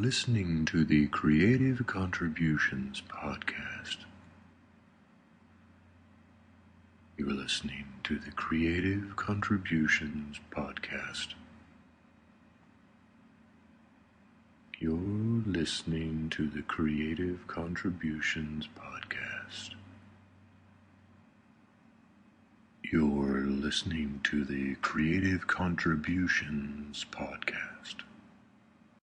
listening to the Creative Contributions Podcast. You're listening to the Creative Contributions Podcast. You're listening to the Creative Contributions Podcast. You're listening to the Creative Contributions Podcast.